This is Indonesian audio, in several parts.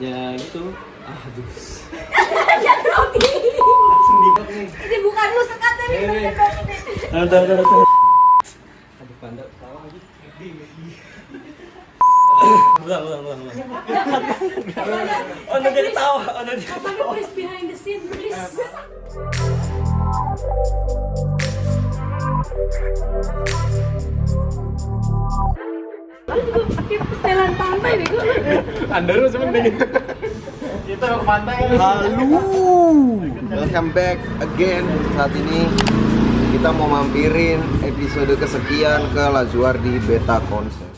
Ya gitu. Aduh. Jangan Robi. Langsung dibak nih. Ini bukan lu sekatnya nih. Ntar. Aduh, pandang tawa lagi. Ulang. Oh, udah jadi tawa. Tapi please behind the scene, please. Lu juga pakai setelan pantai deh gue. Anda lu sebenarnya. Kita mau ke pantai. Halo, welcome back again. Saat ini kita mau mampirin episode kesekian ke Lazuardi Beta Concept.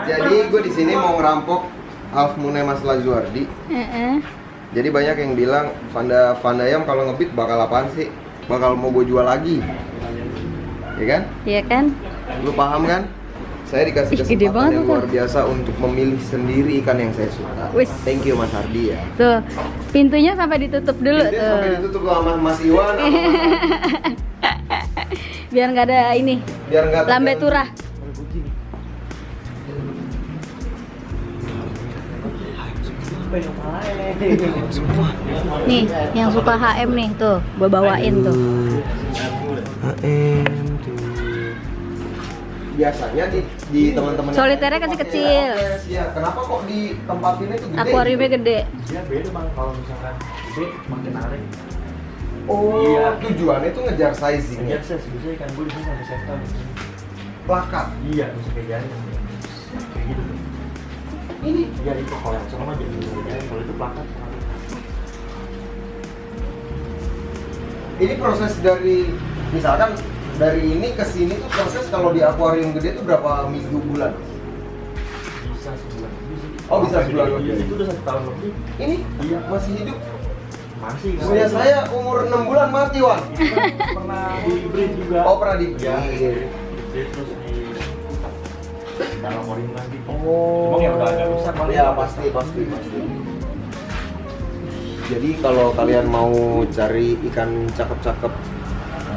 Jadi gue di sini mau ngerampok Half Moon Mas Lazuardi. Jadi banyak yang bilang Vandayam kalau ngebit bakal apaan sih? Bakal mau gue jual lagi. Ya kan? Iya kan? Lu paham kan? Saya dikasih Gede kesempatan banget yang tuh. luar biasa untuk memilih sendiri ikan yang saya suka. Wis. Thank you Mas Hardi ya. Tuh, pintunya sampai ditutup dulu Jadi tuh. sampai ditutup sama Mas Iwan. Biar nggak ada ini, Biar nggak lambe terganggu. turah. Nih, yang suka HM nih tuh, gua bawain tuh. Biasanya di teman-teman yang Soliternya lain tuh kecil-kecil. pakai aquarius, ya. Kenapa kok di tempat ini tuh gede? Akuariumnya gede. Dia beda bang kalau misalkan gede makin narik. Oh, Iya. tujuannya tuh ngejar sizing. Ngejar size biasanya ikan gue di sini sampai sefta. Plakat. Iya, bisa kayak gini. Kayak gitu. Ini Ya itu kalau yang sama jadi gini, kalau itu plakat. ini proses dari misalkan dari ini ke sini tuh proses kalau di akuarium gede tuh berapa minggu bulan? Bisa sebulan lebih sih. Oh, bisa sebulan Iya, lebih. itu udah 1 tahun lebih. Ini Iya. masih hidup. Masih. Punya saya umur 6 bulan mati, Wan. Pernah di breed juga. Oh, pernah di Iya. Terus di dalam akuarium lagi. Oh. Cuma ya udah agak besar kali. Ya, pasti. Jadi kalau kalian mau cari ikan cakep-cakep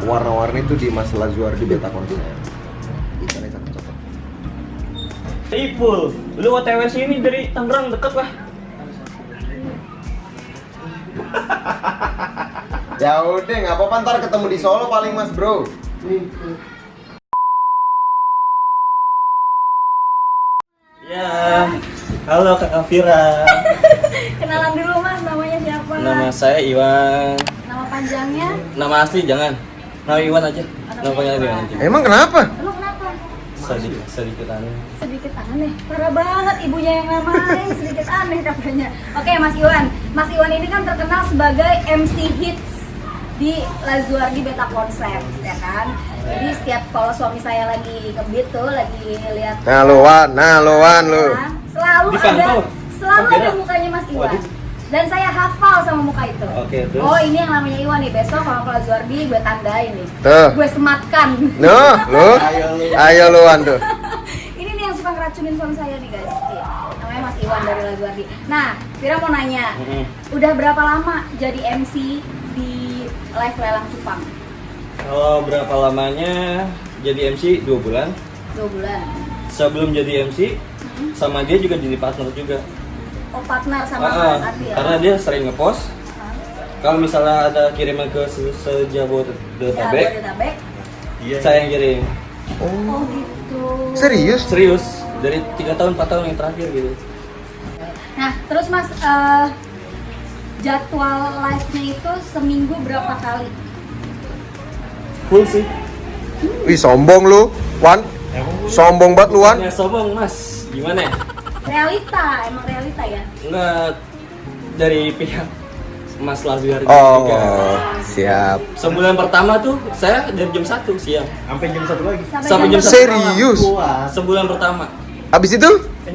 warna-warni itu di Mas Lazuardi Beta Concept. Ikannya cakep-cakep. Ipul, lu OTW sini dari Tangerang deket lah. Ya udah, nggak apa-apa, ntar ketemu di Solo paling Mas Bro. Ya, halo Kakak Vira. Kenalan dulu Mas, namanya siapa? Nama saya Iwan. Nama panjangnya? Nama asli jangan. Nama Iwan aja. Nama panggilan Iwan aja. Emang kenapa? Lu kenapa? Sedikit aneh. Sedikit aneh, parah banget ibunya yang namain sedikit aneh katanya. Oke Mas Iwan, Mas Iwan ini kan terkenal sebagai MC hits di Lazuardi Beta Concept, ya kan? Jadi setiap kalau suami saya lagi ngebit tuh, lagi lihat Nah lu Wan lu. selalu Dipantau. selalu Oke, ada dah. mukanya Mas Iwan. Waduh. Dan saya hafal sama muka itu. Oke, terus? Oh ini yang namanya Iwan nih, besok kalau ke Lazuardi gue tandain nih. Tuh. Gue sematkan. Noh, lu. Ayo lu Wan tuh. Ini nih yang suka ngeracunin suami saya nih guys. Iya. Namanya Mas Iwan dari Lazuardi. Nah, Vira mau nanya, udah berapa lama jadi MC di live lelang cupang? Kalau berapa lamanya jadi MC 2 bulan. 2 bulan. Sebelum jadi MC sama dia juga jadi partner juga. Oh partner sama Mas Adi ya? Karena dia sering ngepost. Kalau misalnya ada kiriman ke Jabodetabek, Jabodetabek. saya yang kirim. Oh gitu. Serius? Serius dari 3 tahun 4 tahun yang terakhir gitu. Nah, terus Mas jadwal live-nya itu seminggu berapa kali? Full sih. Wih sombong lu, Wan. Sombong banget lu, Wan. Ya sombong mas, gimana ya? Realita, emang realita ya. Enggak, dari pihak Mas Lazuardi. Oh, juga. siap. Sebulan pertama tuh saya dari jam 1 siang Sampai jam 1 lagi. sampai jam 1 Serius? sebulan pertama. Abis itu? 4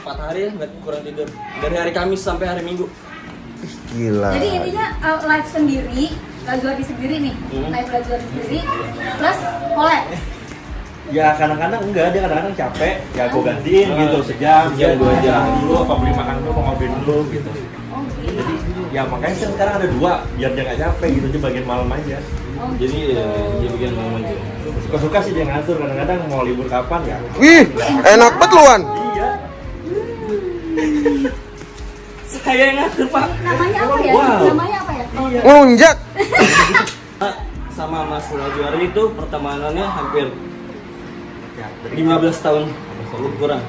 hari ya, nggak kurang tidur. Dari hari Kamis sampai hari Minggu. Gila. Jadi intinya live sendiri, Lazuardi sendiri nih, Hmm. live Lazuardi sendiri, plus collab. Ya kadang-kadang enggak, dia kadang-kadang capek, ya gue gantiin gitu sejam, Sejam, 2 jam dulu, apa beli makan dulu, mau ngobrol dulu gitu. Oh gitu. Jadi ya makanya kan sekarang ada 2, biar dia nggak capek gitu, dia bagian malam aja. Oh, Jadi gitu. dia bikin momen aja. Suka-suka sih dia ngatur, kadang-kadang mau libur kapan ya. Wih, enak banget lu, Wan. Iya. Saya yang ngatur pak. Namanya apa ya? Wow. Namanya apa ya? Oh, Ngelunjak. Sama Mas Lazuardi itu pertemanannya hampir Ya, 15 tahun lebih kurang.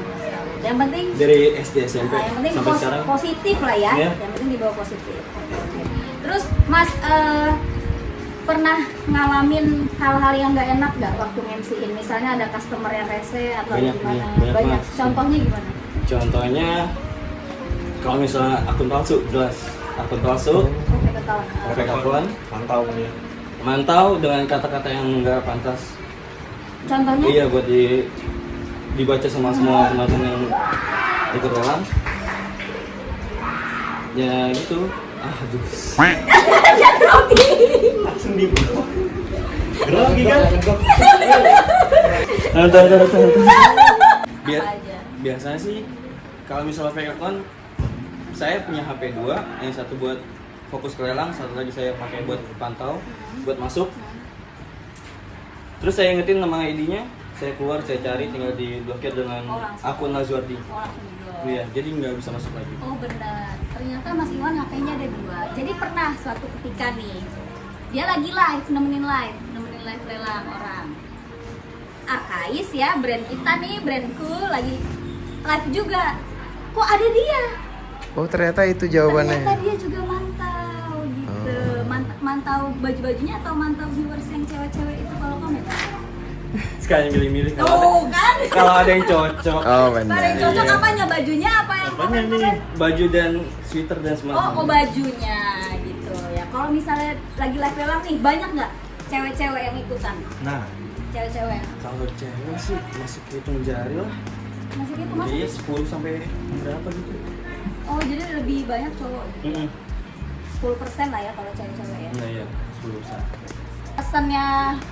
yang penting Dari SD SMP yang penting sampai sekarang. positif lah ya. Iya. Yang penting dibawa positif. Oke. Terus Mas pernah ngalamin hal-hal yang nggak enak nggak waktu MC-in? Misalnya ada customer yang rese atau Banyak, gimana? banyak Banyak. banget. Contohnya gimana? Contohnya kalau misalnya akun palsu, jelas akun palsu, Oke, ketahuan. fake akun, Mantau dia. mantau dengan kata-kata yang enggak pantas. Contohnya? Iya, buat dibaca sama semua teman-teman yang ikut lelang. Ya gitu. Aduh. Langsung di grogi kan? Nonton. Apa aja? Biasanya sih kalau misalnya fake account, saya punya HP 2, yang satu buat fokus ke lelang, satu lagi saya pakai buat pantau, buat masuk. Terus saya ingetin nama ID-nya, saya keluar, saya cari, tinggal diblokir dengan Oh, langsung. akun Lazuardi. Oh, langsung diblok. Iya, jadi nggak bisa masuk lagi. Oh benar, ternyata Mas Iwan HP-nya ada 2. Jadi pernah suatu ketika nih, dia lagi live, nemenin live lelang orang. Arkais ya, brand kita nih, brandku lagi live juga. Kok ada dia? Oh, ternyata itu jawabannya. Ternyata dia juga mantau gitu. Mantau baju-bajunya atau mantau viewers yang cewek-cewek itu kalau komen? Sekalian milih-milih kalau Tuh kan? ada, kalau ada yang cocok. Oh, Ada yang benar. cocok Iya. apanya? Bajunya apa yang Apanya nih? komen-komen? Baju dan sweater dan semacamnya. Oh bajunya gitu ya. Kalau misalnya lagi live lelang nih, banyak nggak cewek-cewek yang ikutan? Nah, Cewek-cewek Kalau cewek sih masih hitung jari lah. masih gitu mas? Iya, 10 sampai berapa gitu. Oh jadi lebih banyak cowok. Heeh. 10% lah ya kalau cewek-cewek ya. Nah, iya, 10%. Pesannya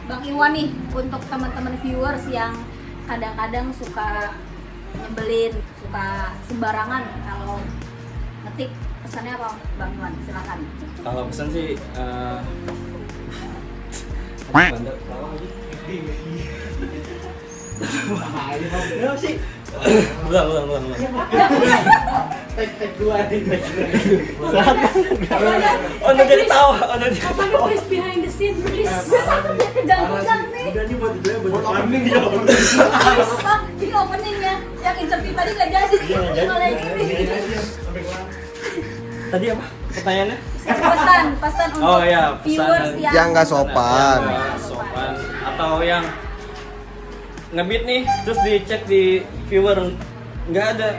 Bang Iwan nih untuk teman-teman viewers yang kadang-kadang suka nyebelin, suka sembarangan kalau ngetik, pesannya apa Bang Iwan? Silakan. Kalau pesan sih ya sih. Ulang. Tek dua nih. Oh, udah jadi tawa, udah jadi Apa tawa. please behind the scene please? Kejang-kejang nih. Udah nih buat gue buat opening ya. Apa? Ini openingnya yang interview tadi nggak jadi. Malah gini. Tadi apa pertanyaannya? Pesan untuk Oh, iya, pesan viewers dan- Yang nggak sopan. Yang nggak sopan atau yang ngebit nih terus dicek di viewer nggak ada,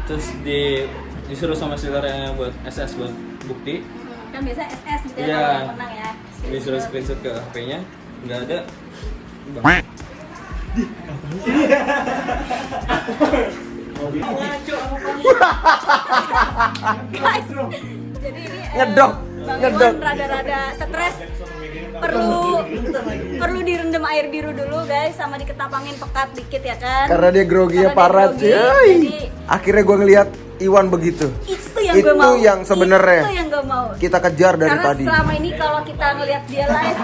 terus disuruh sama sellernya buat SS buat bukti, Kan biasa SS gitu ya Iya. kalau yang menang ya. disuruh screenshot ke HP-nya nggak ada. Bang. Guys, jadi ini Ngedok, Bang ngedok. Iwan rada-rada stres. Perlu direndam air biru dulu guys, sama diketapangin pekat dikit ya kan. Karena dia groginya Karena dia parah, grogi, cuy. jadi Akhirnya gue ngeliat Iwan begitu. itu yang Itu gue mau. yang sebenarnya. Itu yang gue mau. Kita kejar dari Karena tadi. selama ini kalau kita ngelihat dia live,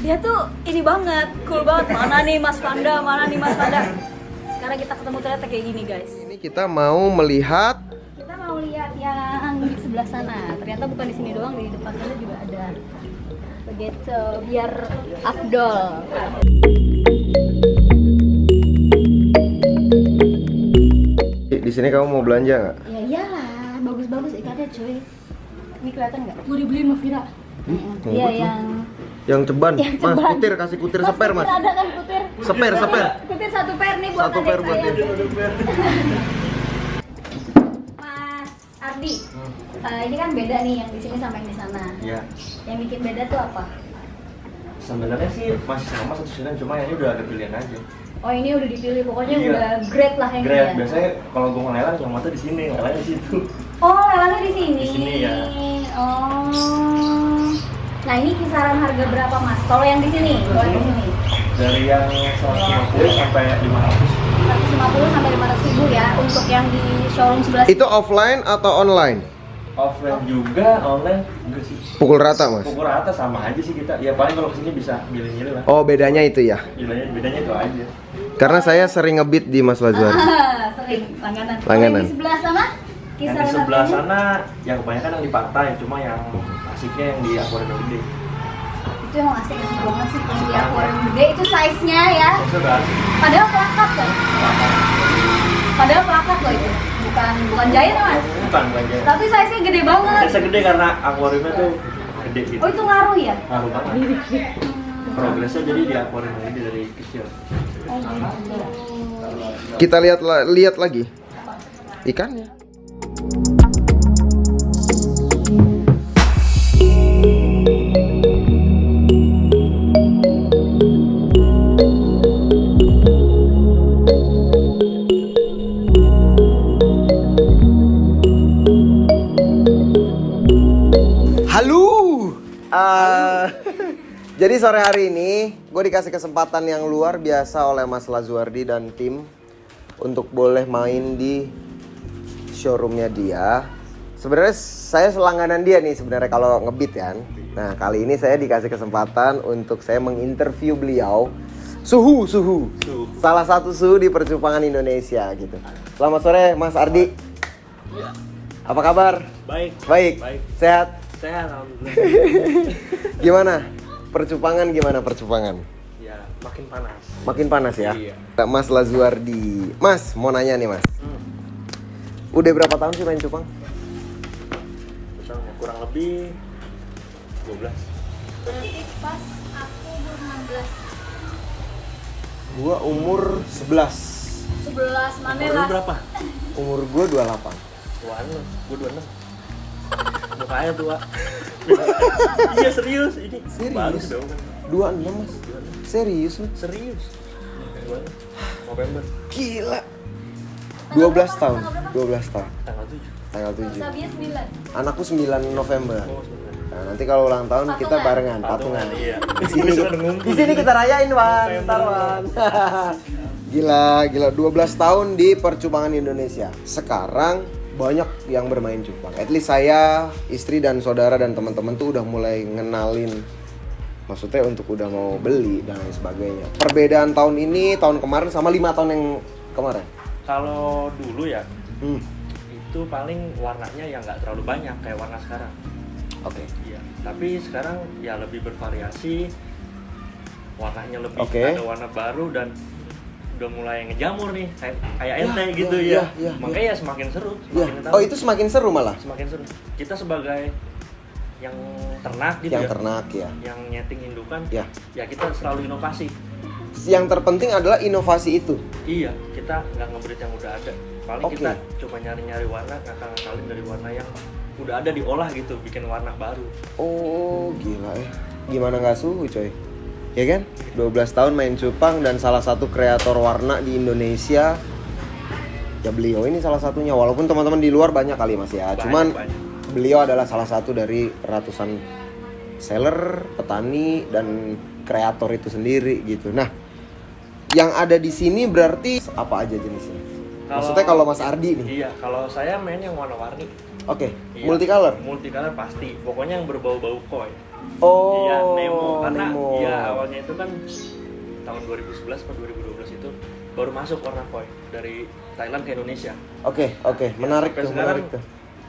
dia tuh ini banget, cool banget. Mana nih Mas Panda, mana nih Mas Panda. Sekarang kita ketemu ternyata kayak gini guys. Ini kita mau melihat. Kita mau lihat yang di sebelah sana. Ternyata bukan di sini doang, di depan sana juga ada. Begitu, biar afdol. Di sini kamu mau belanja nggak? Ya iyalah, bagus-bagus ikatnya cuy. Ini kelihatan nggak? Gue dibeliin sama Vira. Iya yang Yang ceban. Yang Mas, ceban. kutir, kasih kutir seper, Mas. Ada kan kutir? Seper, seper. Kutir 1 per nih buat Satu adik per buat saya. dia. Mas Ardi, ini kan beda nih yang di sini sama yang di sana. Iya. Yang bikin beda tuh apa? Sebenarnya sih masih sama satu silang, cuma ini udah ada pilihan aja. Oh ini udah dipilih, pokoknya Iya. udah great lah yang Grab ini ya. biasanya kalau gue ngelelang yang mata di sini, ngelelangnya di situ. Oh lelangnya di sini. Di sini, ya. Oh. Nah ini kisaran harga berapa mas? Kalau yang di sini, kalau yang di sini. Dari yang 150 sampai 500. 150 sampai 500 ribu ya untuk yang di showroom sebelah Itu offline atau online? Offline juga, online enggak sih. Pukul rata, Mas. Pukul rata sama aja sih kita. Ya paling kalau kesini bisa milih-milih lah. Oh, bedanya itu ya. Bedanya itu aja. Karena saya sering ngebit di Mas Lazuardi. sering langganan. Langganan. Kalau yang di sebelah sana Yang di sebelah sana yang kebanyakan yang di pantai, cuma yang asiknya yang di akuarium gede. itu emang asik banget sih pas di akuarium gede itu size-nya ya. Sudah. Padahal plakat kan? Padahal plakat loh itu. Bukan jahit mas. Bukan aja. Tapi size-nya gede banget. Biasa gede karena akuariumnya tuh gede gitu. Oh itu ngaruh ya? Ngaruh banget. Progresnya jadi di akuarium gede dari kecil. Oh gitu. Kita lihat lagi ikannya. Halo. Jadi sore hari ini gue dikasih kesempatan yang luar biasa oleh Mas Lazuardi dan tim untuk boleh main di showroomnya dia. Sebenarnya saya selangganan dia nih sebenarnya kalau ngebit kan. Nah kali ini saya dikasih kesempatan untuk saya menginterview beliau. Suhu. Salah satu suhu di percupangan Indonesia gitu. Selamat sore Mas Ardi. Apa kabar? Baik. Baik. Sehat? Sehat alhamdulillah. Gimana? Percupangan? Ya, makin panas. Makin panas ya? Iya. Mas Lazuardi. Mas, mau nanya nih mas. Udah berapa tahun sih main cupang? Misalnya kurang lebih 12. Berarti pas aku umur 16. Gua umur 11. 11 mana Umur lah? lu berapa? Umur gua 28. Tuan lu, gua 26. Mukanya tua. Iya serius ini. Serius? Bagus dong. 26 mas. Serius lu? Serius. November Gila. 12 tahun. 12 tahun. tanggal 7. Tanggal 7. Sabia 9. Anakku 9 November. Oh, sebentar. Nah, nanti kalau ulang tahun kita Patungan. barengan, patungan. Iya. Di sini kita rayain, Wan. Ntar, Wan. Gila. 12 tahun di percupangan Indonesia. Sekarang banyak yang bermain cupang. At least saya, istri dan saudara dan teman-teman tuh udah mulai ngenalin. Maksudnya untuk udah mau beli dan lain sebagainya. Perbedaan tahun ini, tahun kemarin sama 5 tahun yang kemarin. Kalau dulu ya, Hmm. itu paling warnanya yang nggak terlalu banyak kayak warna sekarang. Oke. Iya. Tapi sekarang ya lebih bervariasi, warnanya lebih Oke. ada warna baru dan udah mulai ngejamur nih kayak ente Ya, gitu ya, ya. ya, Makanya ya semakin seru, Ya. semakin tahu. Oh, itu semakin seru malah. Semakin seru. Kita sebagai yang ternak gitu Yang ya, ternak ya. yang nyeting indukan, Ya. ya kita selalu inovasi. Yang terpenting adalah inovasi itu. Iya, kita nggak ngebreed yang udah ada. Paling Oke. kita cuma nyari-nyari warna, ngakal-ngakalin dari warna yang udah ada diolah gitu, bikin warna baru. Oh, gila ya. Gimana nggak suhu, coy? Ya kan? 12 tahun main cupang dan salah satu kreator warna di Indonesia. Ya beliau ini salah satunya. Walaupun teman-teman di luar banyak kali Mas ya. Cuman Banyak. beliau adalah salah satu dari ratusan seller, petani dan kreator itu sendiri gitu. Nah, yang ada di sini berarti apa aja jenisnya? Maksudnya kalau Mas Ardi nih. Iya, kalau saya main yang warna-warni. Oke, Iya. multicolor. Multicolor pasti. Pokoknya yang berbau-bau koi. Oh, Iya, Nemo. Karena Nemo. iya awalnya itu kan tahun 2011 atau 2012 itu baru masuk warna koi dari Thailand ke Indonesia. Oke, menarik Sampai tuh, sekarang menarik tuh.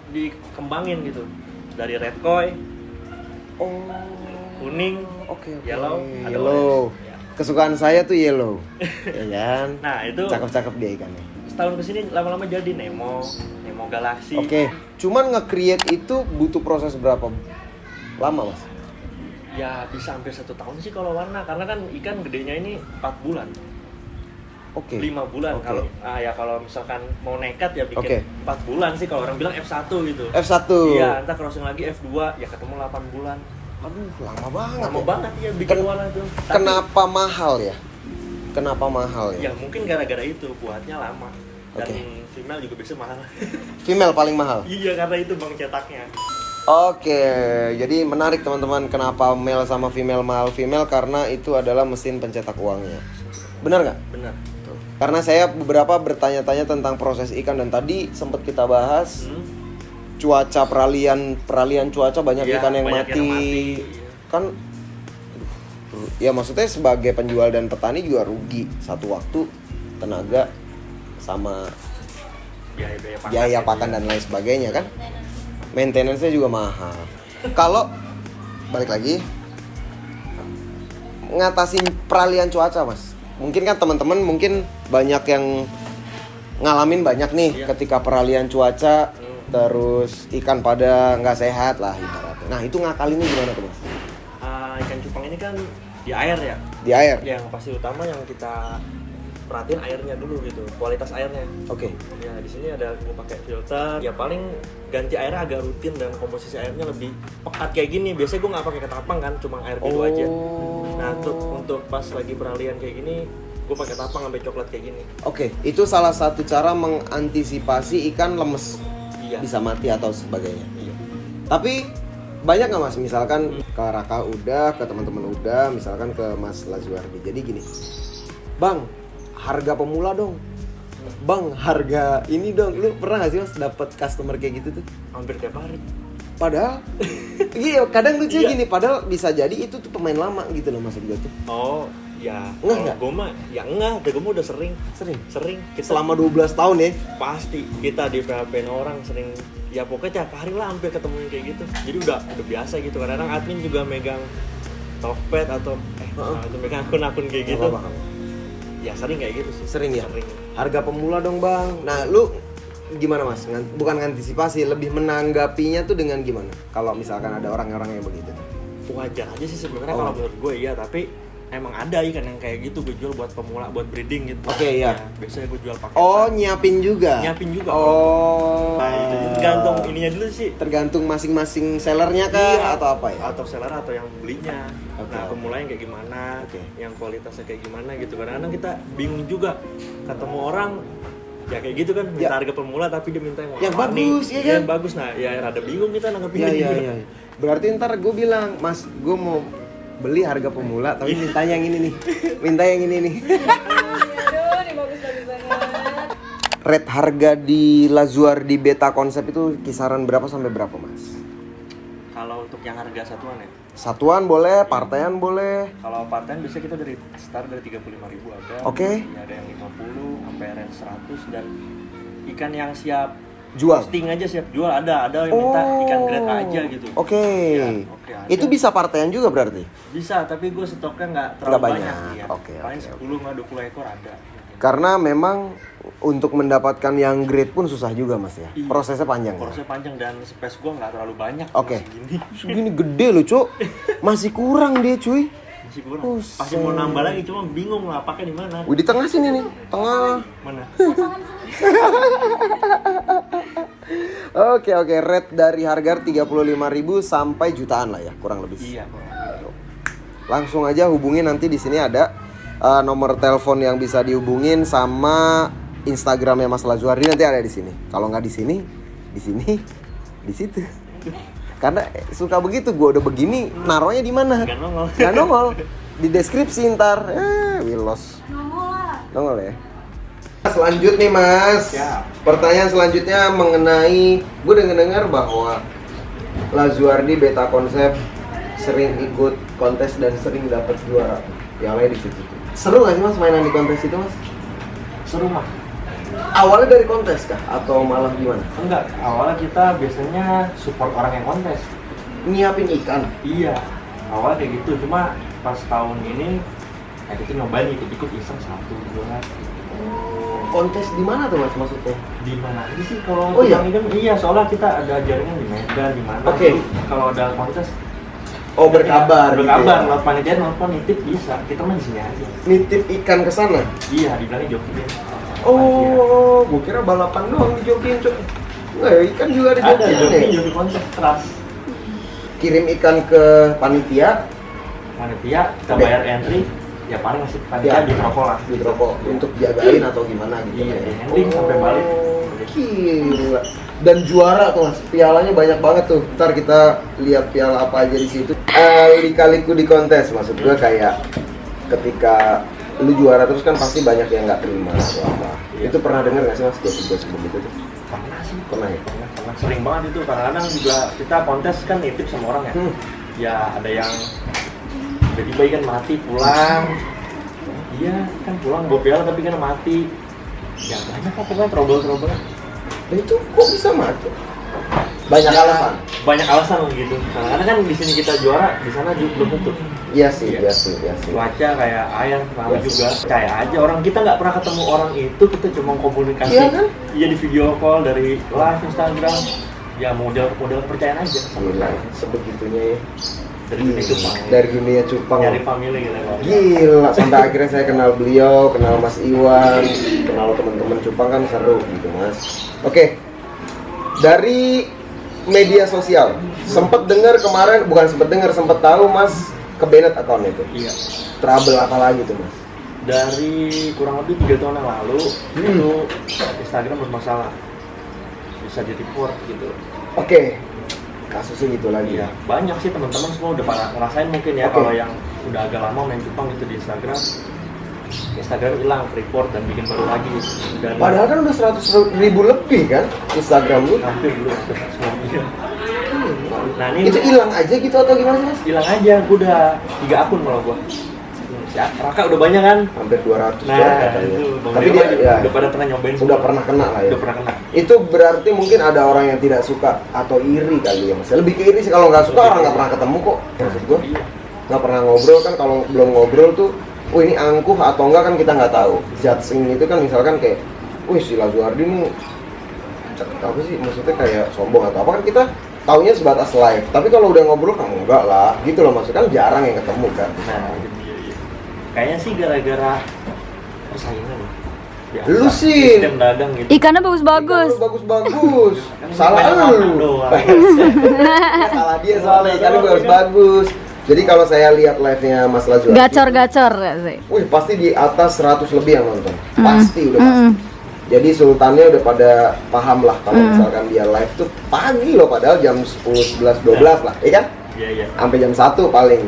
dikembangin gitu. Dari red koi, Oh, kuning, oke. yellow, ada Yellow. orange. Ya. Kesukaan saya tuh yellow. Ya kan? Nah, itu Cakep-cakep dia ikannya. setahun kesini lama-lama jadi Nemo Galaxy. Oke, cuman nge-create itu butuh proses berapa lama, Mas? Ya bisa hampir 1 tahun sih kalau warna, karena kan ikan gedenya ini 4 bulan. Oke. 5 bulan. Oke. Kalau kalau misalkan mau nekat ya Oke. bikin 4 bulan sih, kalau orang bilang F1 gitu. F1. Iya, entah crossing lagi F2 ya ketemu 8 bulan. Aduh, lama banget. Lama ya. banget ya bikin warna itu. Tapi, Kenapa mahal ya? Kenapa mahal ya ya? mungkin gara-gara itu buatnya lama. Dan Oke. female juga bisa mahal. Female paling mahal. Iya, karena itu bang cetaknya. Oke, jadi menarik teman-teman, kenapa male sama female mahal. Female karena itu adalah mesin pencetak uangnya. Benar nggak? Benar. Karena saya beberapa bertanya-tanya tentang proses ikan, dan tadi sempat kita bahas cuaca, peralihan cuaca, banyak Iya, ikan yang banyak mati. yang mati. Kan ya maksudnya sebagai penjual dan petani juga rugi satu waktu, tenaga, sama biaya pakan dan lain sebagainya kan. Maintenance-nya juga mahal. Kalau balik lagi ngatasin peralihan cuaca, Mas. Mungkin kan teman-teman mungkin banyak yang ngalamin banyak nih ketika peralihan cuaca, terus ikan pada nggak sehat lah ibaratnya. Nah, itu ngakalinnya gimana tuh, Mas? Ikan cupang ini kan di air ya. Di air. Yang pasti utama yang kita perhatiin airnya dulu gitu, kualitas airnya. Oke. Ya di sini ada gue pakai filter. Ya paling ganti airnya agak rutin dan komposisi airnya lebih pekat kayak gini. Biasanya gue nggak pakai ketapang kan, cuma air biru aja. Nah untuk pas lagi peralihan kayak gini, gue pakai tapang sampai coklat kayak gini. Oke, itu salah satu cara mengantisipasi ikan lemes, Iya. bisa mati atau sebagainya. Iya. Tapi banyak nggak, Mas? Misalkan ke Raka udah, ke teman-teman udah, misalkan ke Mas Lazuardi. Jadi gini, Bang, harga pemula dong. Bang, harga ini dong. Lu pernah nggak sih, Mas, dapat customer kayak gitu tuh? Hampir tiap hari. Padahal, iya kadang lucu Iya. gini. Padahal bisa jadi itu tuh pemain lama gitu loh, maksud gue tuh. Oh ya, Enggak, enggak? gue mah ya enggak, gue mah udah sering. Kita Selama 12 tahun ya. pasti kita di PHP orang sering, ya pokoknya tiap hari lah hampir ketemu yang kayak gitu. Jadi udah biasa gitu. Kadang-kadang admin juga megang Tokped atau itu megang akun-akun kayak gitu. Apa-apa. Ya sering kayak gitu sih. Sering ya? Sering. Harga pemula dong, Bang. Nah, lu gimana, Mas? Bukan ngantisipasi, lebih menanggapinya tuh dengan gimana? Kalau misalkan ada orang-orang yang begitu. Wajar aja sih sebenarnya Oh, kalau wajar. menurut gue ya, tapi emang ada ikan yang kayak gitu gue jual buat pemula, buat breeding gitu. Oke, iya. Ya, biasanya gue jual pakai. Oh, nyiapin juga? Nyiapin juga. Oh. Nah, itu tergantung ininya dulu sih. Tergantung masing-masing sellernya kah? Iya. Atau apa ya? Atau seller atau yang belinya. Oke, Nah, oke. pemula yang kayak gimana, Oke. yang kualitasnya kayak gimana gitu. Kadang-kadang kita bingung juga ketemu orang ya kayak gitu kan, minta Ya. harga pemula tapi dia minta yang Yang warna-warni. bagus, iya kan? Yang bagus. Nah, ya rada bingung kita nanggepinnya. Iya, iya, iya. Berarti ntar gue bilang, Mas, gue mau beli harga pemula tapi minta yang ini nih. Minta yang ini nih. Aduh, ini bagus-bagus banget. Rate harga di Lazuardi Beta Konsep itu kisaran berapa sampai berapa, Mas? Kalau untuk yang harga satuan ya. Satuan boleh, partaian boleh. Kalau part-time biasanya kita dari start dari 35.000 ada. Oke. Ya, ada yang 50 sampai range 100, dan ikan yang siap Jual. posting aja siap jual ada yang minta ikan grade A aja gitu. Oke. Ya, oke, ada. Itu bisa partaian juga berarti? Bisa, tapi gue stoknya nggak terlalu Nggak banyak. banyak. Ya. Oke, Paling oke, 10 nggak 20 ekor ada. Karena memang untuk mendapatkan yang grade pun susah juga, Mas ya. Iya. Prosesnya panjang ya. Prosesnya panjang dan space gue nggak terlalu banyak. Oke. Segini. Segini gede loh, Cuk. Masih kurang dia, cuy. Masih kurang. Buset. Pasti mau nambah lagi, cuma bingung lah pakai di mana. Wih, di tengah sini nih. Tengah. Mana? Oke, rate dari harga 35.000 sampai jutaan lah ya, kurang lebih. Iya. Langsung aja hubungi, nanti di sini ada nomor telepon yang bisa dihubungin sama Instagramnya Mas Lazuardi, nanti ada di sini. Kalau nggak di sini, di situ. Karena suka begitu, gue udah begini, naruhnya di mana? Nggak nongol. Nggak nongol. Di deskripsi ntar. Willos. Nongol lah. Nongol ya. Selanjut nih, Mas. Siap. Pertanyaan selanjutnya mengenai, gue dengar bahwa Lazuardi Beta Konsep sering ikut kontes dan sering dapat juara piala di situ. Seru nggak sih, Mas, mainan di kontes itu, Mas? Seru mah. Awalnya dari kontes kah? Atau malah gimana? Enggak, awalnya kita biasanya support orang yang kontes. Nyiapin ikan. Iya, awalnya kayak gitu. Cuma pas tahun ini, ya kita nyobain ikut-ikut iseng 1-2. Kontes di mana tuh, Mas, maksudnya? Di mana aja sih kalau Oh, iya? iya, soalnya kita ada jaringan di Medan, di mana. Oke. Jadi, kalau ada kontes Oh, berkabar gitu berkabar ya. lewat panitia, nelfon nitip bisa, kita mah di sini aja. Nitip ikan ke sana. Iya, dibilangnya joki deh. Oh, gua kira balapan doang dijokiin, Cok. Enggak ya, ikan juga ada Ada joki, ya. joki kontes keras. Kirim ikan ke panitia, Panitia, kita bayar entry, ya paling ngasih panitia Ya. di rokok lah. di rokok untuk jagain atau gimana gitu. Iya, ending sampai balik. Gila. Dan juara tuh Mas, pialanya banyak banget tuh. Ntar kita lihat piala apa aja di situ. Lika-liku di kontes, maksud gue kayak ketika lu juara terus kan pasti banyak yang nggak terima atau apa. Iya. Itu pernah denger nggak sih Mas gosip-gosip begitu tuh? Pernah sih, Pernah ya? pernah sering banget itu. Kadang-kadang juga kita kontes kan nitip sama orang ya. Ya ada yang tiba-tiba ikan mati pulang. Iya kan pulang bawa piala tapi kan mati. Ya banyak lah pokoknya trouble-trouble. Dan itu kok bisa mati? Banyak Ya, alasan. Banyak alasan gitu. Kadang-kadang kan di sini kita juara, di sana juga belum tentu. Iya sih, Iya. iya sih, iya sih. Cuaca kayak air lalu Yes. juga kayak aja orang kita nggak pernah ketemu orang itu, kita cuma komunikasi. Iya kan? Iya di video call dari live Instagram. Ya model percayaan aja. Gila, sebegitunya ya. Dari dunia cupang. Dari dunia cupang. Nyari family gitu ya. Gila, sampai akhirnya saya kenal beliau, kenal Mas Iwan, kenal teman-teman cupang kan seru gitu Mas. Oke, dari media sosial, sempet dengar kemarin, bukan sempet dengar, sempet tahu Mas ke-banned account itu. Iya. Trouble apa lagi tuh Mas? Dari kurang lebih 3 tahun yang lalu itu Instagram bermasalah, bisa di report gitu. Oke, kasusnya gitu lagi Iya, banyak sih teman-teman semua udah pada ngerasain mungkin ya. Oke. Kalau yang udah agak lama main cupang gitu di Instagram hilang, report dan bikin baru lagi. Dan Padahal kan udah 100.000 lebih kan Instagram lu. hampir belum semua. Iya. Nah ini Itu hilang aja gitu atau gimana sih Mas? hilang aja, gue udah 3 akun malah gue. Si Raka udah banyak kan? Hampir 200 Nah juta katanya. itu Bang Tapi Dewa dia juga ya, udah pada pernah nyobain udah semua. pernah kena lah ya. Udah pernah kena. Itu berarti mungkin ada orang yang tidak suka atau iri kali ya Mas. Lebih ke iri sih, kalau nggak suka orang nggak pernah ketemu kok. Maksud gua Iya. nggak pernah ngobrol kan, kalau belum ngobrol tuh, oh ini angkuh atau enggak kan kita nggak tahu. Judging itu kan misalkan kayak, wih si Lazuardi nih apa sih, maksudnya kayak sombong atau apa kan, kita taunya sebatas live. Tapi kalau udah ngobrol kan enggak lah, gitu loh maksudnya, kan jarang yang ketemu kan. Nah itu dia. Iya. Kayaknya sih gara-gara persaingan ya. Biasa. Lu sih. Sistem dagang gitu. Ikannya bagus-bagus. Bagus-bagus. Kan Salah banyak makan lu. doang. Salah dia soalnya, ikannya bagus-bagus. Jadi kalau saya lihat live-nya Mas Lazuardi, Gacor-gacor ya sih. wih pasti di atas 100 lebih yang nonton. Pasti, udah pasti. Jadi sultannya udah pada paham lah kalau misalkan dia live tuh pagi loh, padahal jam 10, 11, 12 lah, iya kan? Iya iya. Sampai jam 1 paling.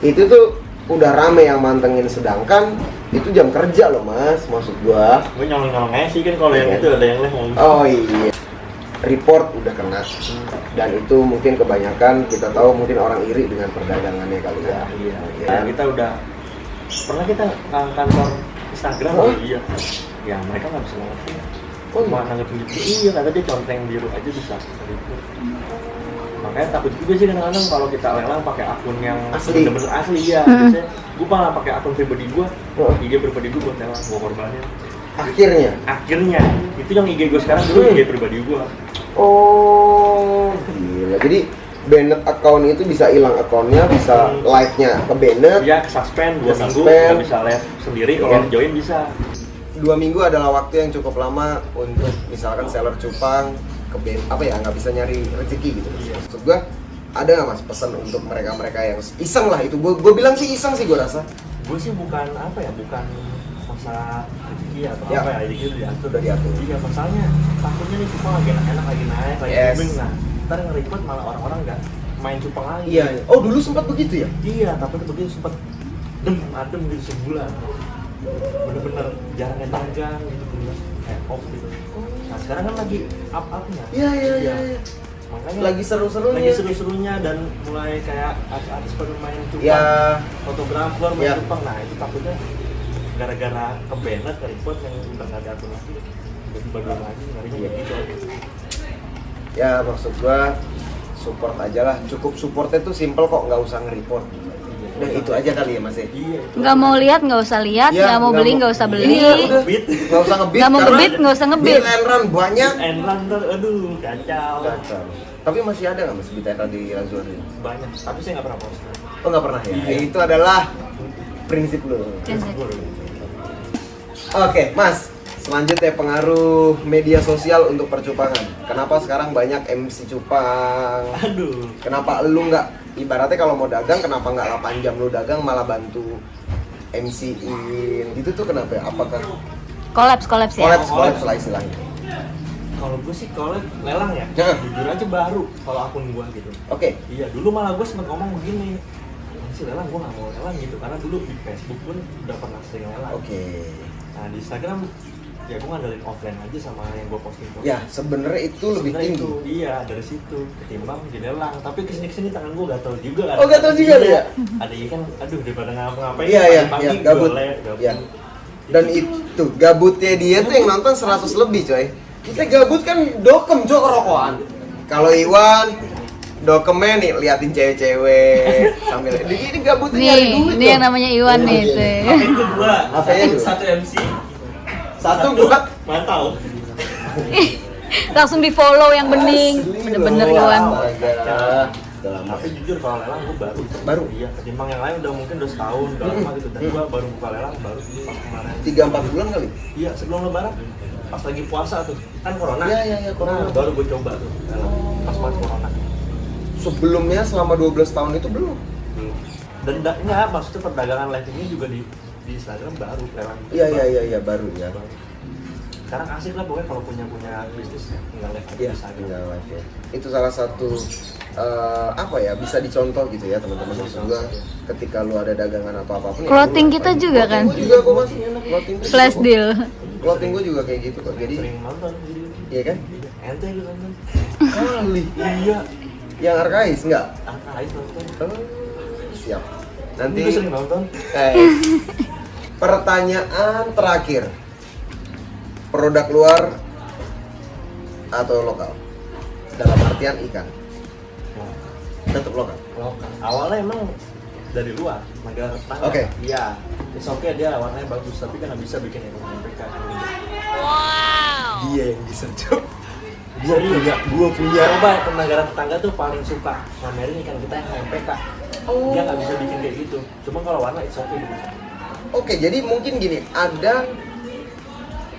Itu tuh udah rame yang mantengin, sedangkan itu jam kerja loh Mas, maksud gua. Gue nyolong-nyolong aja sih kan kalau yang Iya. itu ada yang live ngomong. Oh iya. Report udah kena. Dan itu mungkin kebanyakan kita tahu mungkin orang iri dengan perdagangannya kali ya. Iya. Iya. Ya, kita udah pernah kita ke kantor Instagram. Oh? Iya. Ya mereka nggak bisa ngerti. Oh, Cuma nanggepin gitu. Iya kata dia conteng biru aja bisa. Makanya takut juga sih kadang-kadang kalau kita lelang pakai akun yang Asli. bener-bener asli ya. Biasanya gue malah pakai akun pribadi gue, Oh. IG pribadi gue buat lelang, gue korbanin. Akhirnya. Itu yang IG gue sekarang dulu IG pribadi gue. Oh, gila. Jadi banned account itu bisa hilang akunnya, bisa live-nya ke-banned. Dia ke suspend 2 minggu, Ke-suspend. nggak bisa live sendiri, kalau Iya. join bisa. 2 minggu adalah waktu yang cukup lama untuk misalkan seller cupang apa ya, nggak bisa nyari rezeki gitu. Maksud gua, ada nggak Mas pesan untuk mereka-mereka yang iseng lah itu? Gue bilang sih iseng sih, gue rasa. Gue sih bukan apa ya, bukan masalah rezeki atau Ya, apa ya gitu ya. itu udah diatur. Iya, masalahnya takutnya nih cupang lagi enak-enak, lagi naik, lagi Yes. booming. Nah, ntar nge-report malah orang-orang nggak main cupang lagi. Iya. Oh dulu sempat begitu ya? Iya, tapi begitu sempet adem gitu sebulan. Bener-bener jarang yang dagang gitu, bener kayak off gitu. Nah sekarang kan lagi up-upnya. Iya. Makanya Lagi seru-serunya. lagi seru-serunya dan mulai kayak artis pada main cupang, Ya. fotografer main Ya. cupang. Nah itu takutnya gara-gara ke-banned, ke-report yang udah nggak diatur lagi, tiba-tiba belum lagi, ngarinya Iya. gitu. Ya maksud gua support aja lah. Cukup supportnya tuh simple kok, nggak usah nge-report. Udah itu aja kali ya Mas ya. Iya itu. Nggak mau lihat, nggak usah lihat. Ya, Nggak mau beli, nggak usah beli. Iya, udah. Beat. Nggak usah ngebit. Nggak mau karena ngebit, nggak usah ngebit. Beat and run banyak. And run, aduh kacau. Kacau. Tapi masih ada nggak Mas Beat era di Lazuardi? Banyak, tapi saya nggak pernah post. Oh nggak pernah ya? Iya. Itu adalah prinsip lu. Oke, Mas. Selanjutnya pengaruh media sosial untuk percupangan. Kenapa sekarang banyak MC cupang? Aduh. Kenapa lu nggak, ibaratnya kalau mau dagang, kenapa nggak 8 jam lu dagang malah bantu MC-in? Itu tuh kenapa ya? Apakah Kolaps ya. kolaps lah istilahnya? Kalau gue sih kalau lelang ya, Nah. jujur aja baru kalau akun gue gitu. Oke. Iya, dulu malah gue sempet ngomong begini, sih lelang gue nggak mau lelang gitu, karena dulu di Facebook pun udah pernah sering lelang. Oke. Nah di Instagram ya gue ngandelin offline aja sama yang gue posting. Ya, sebenarnya itu lebih Sebenarnya tinggi. itu, iya dari situ ketimbang di lelang. Tapi kesini tangan gue gatel juga kan. Oh, gatel juga lu ya? Ada ikan, aduh daripada ngapa-ngapain. Iya, iya, pagi-pagi iya, gabut. gabut. Iya. Dan itu gabutnya dia tuh yang nonton 100 lebih, coy. Kita gabut kan dokem, coy, kerokokan. Kalau Iwan dokemnya nih liatin cewek-cewek sambil ini gabutnya nyari Nih, duit. ini loh. yang namanya Iwan nih. Iya. Tuh. Apa itu dua? Apanya dua? Satu MC, Satu buat mantau. Langsung di follow yang bening. Bener-bener Iwan. Udah lama. Tapi jujur kalau lelang gue baru. Baru? Iya, ketimbang yang lain udah mungkin udah setahun, udah lama gitu. Dan gue baru buka lelang baru pas kemarin. 3-4 bulan kali. Iya, sebelum lebaran. Pas lagi puasa tuh, kan corona. Iya, corona. Nah, baru gue coba tuh. Lelang. Pas banget corona. Sebelumnya selama 12 tahun itu belum. Dan enggak, maksudnya perdagangan live ini juga di Instagram baru lelang. Iya, baru ya. Sekarang asik lah pokoknya kalau punya bisnis tinggal live aja Iya, bisa aja. tinggal live ya. Itu salah satu apa ya, bisa dicontoh gitu ya teman-teman. Maksud gua ketika lu ada dagangan atau apapun ya, Clothing lu kita ngapain. juga kan? Clothing gua juga kok Mas. Clothing gua Flash juga kok. deal. Clothing gua juga kayak gitu kok. Jadi Sering nonton video. iya kan? Ente lu nonton. Kali Iya. yang arkais enggak? Arkais nonton. Oh, siap. Nanti Nanti sering nonton. pertanyaan terakhir. Produk luar atau lokal? Dalam artian ikan. Tetap lokal. Lokal. Awalnya emang dari luar, negara tetangga. Oke. Iya. It's okay dia warnanya bagus, tapi kan nggak bisa bikin yang MPK. Dia yang bisa coba. Gua punya. Coba ke negara tetangga tuh paling suka ngamerin ikan kita yang MPK. Dia nggak bisa bikin kayak gitu. Cuma kalau warna it's okay. Oke, jadi mungkin gini, ada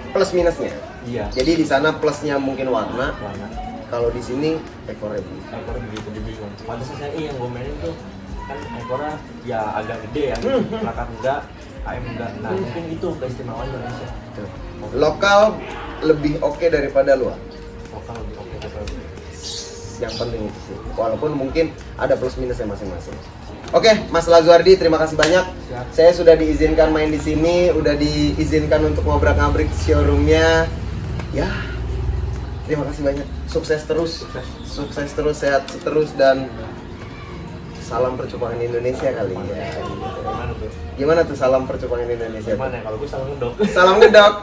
plus minusnya. Iya. Jadi di sana plusnya mungkin warna, Warna. kalau di sini ekornya begitu. Ekornya begitu bingung. Pantesan saya yang gue mainin tuh kan ekornya ya agak gede ya. Plakat enggak, AM enggak. Nah mungkin itu keistimewaan Indonesia. Lokal lebih oke daripada luar. Lokal lebih oke lokal. Yang penting itu sih. Walaupun mungkin ada plus minusnya masing-masing. Oke, Mas Lazuardi, terima kasih banyak. Siap. Saya sudah diizinkan main di sini, udah diizinkan untuk ngobrak-ngabrik showroomnya. Ya, terima kasih banyak. Sukses terus, sukses terus, sehat terus, dan salam percupangan Indonesia kali ya. Gimana tuh? Gimana tuh salam percupangan Indonesia? Gimana ya kalau gue salah ngedok? Salam ngedok.